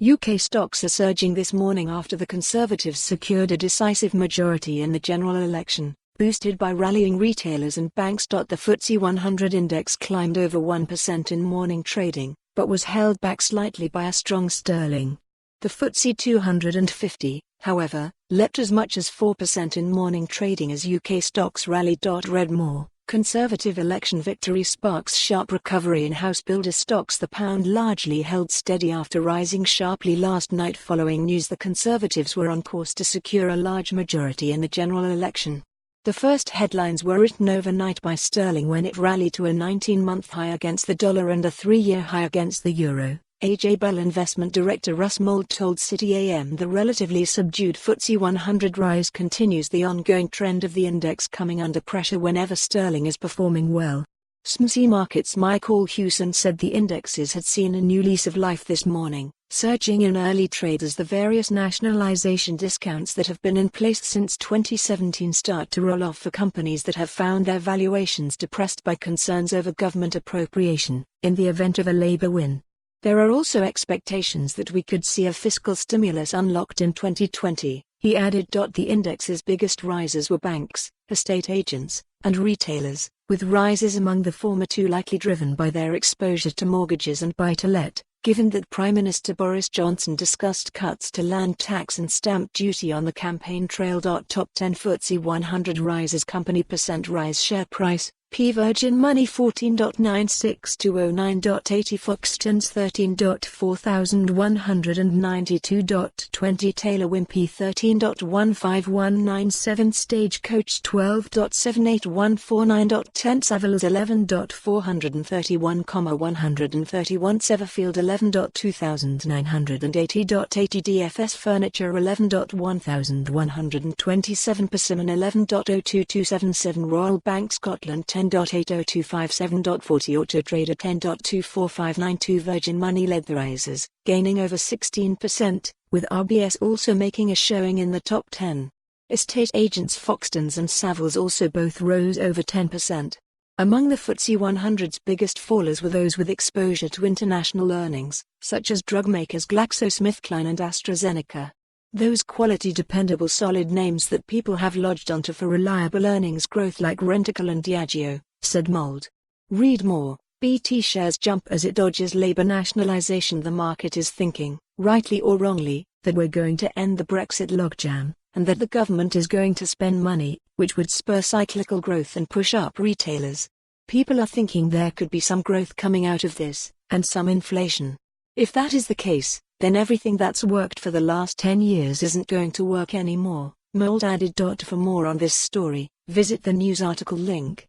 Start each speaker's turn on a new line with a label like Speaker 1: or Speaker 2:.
Speaker 1: UK stocks are surging this morning after the Conservatives secured a decisive majority in the general election, boosted by rallying retailers and banks. The FTSE 100 index climbed over 1% in morning trading, but was held back slightly by a strong sterling. The FTSE 250, however, leapt as much as 4% in morning trading as UK stocks rallied. Read more. Conservative election victory sparks sharp recovery in house builder stocks. The pound largely held steady after rising sharply last night following news the Conservatives were on course to secure a large majority in the general election. The first headlines were written overnight by sterling when it rallied to a 19-month high against the dollar and a 3-year high against the euro. AJ Bell investment director Russ Mould told City AM the relatively subdued FTSE 100 rise continues the ongoing trend of the index coming under pressure whenever sterling is performing well. SMC Markets Michael Hewson said the indexes had seen a new lease of life this morning, surging in early trade as the various nationalisation discounts that have been in place since 2017 start to roll off for companies that have found their valuations depressed by concerns over government appropriation in the event of a Labour win. There are also expectations that we could see a fiscal stimulus unlocked in 2020, he added. The index's biggest risers were banks, estate agents, and retailers, with rises among the former two likely driven by their exposure to mortgages and buy-to-let, given that Prime Minister Boris Johnson discussed cuts to land tax and stamp duty on the campaign trail. Top 10 FTSE 100 rises company percent rise share price. P Virgin Money 14.96209.80 Foxtons 13.4192.20 Taylor Wimpey 13.15197 Stagecoach 12.78149.10 Savills 11.431,131 Severfield 11.2980.80 DFS Furniture 11.1127 Persimmon 11.02277 Royal Bank Scotland 10.80257.40 Auto Trader 10.24592 Virgin Money led the rises, gaining over 16%, with RBS also making a showing in the top 10. Estate agents Foxtons and Savills also both rose over 10%. Among the FTSE 100's biggest fallers were those with exposure to international earnings, such as drug makers GlaxoSmithKline and AstraZeneca. Those quality dependable solid names that people have lodged onto for reliable earnings growth like Rentokil and Diageo, said Mould. Read more. BT shares jump as it dodges Labour nationalisation. The market is thinking, rightly or wrongly, that we're going to end the Brexit logjam, and that the government is going to spend money, which would spur cyclical growth and push up retailers. People are thinking there could be some growth coming out of this, and some inflation. If that is the case, then everything that's worked for the last 10 years isn't going to work anymore, Mould added. For more on this story, visit the news article link.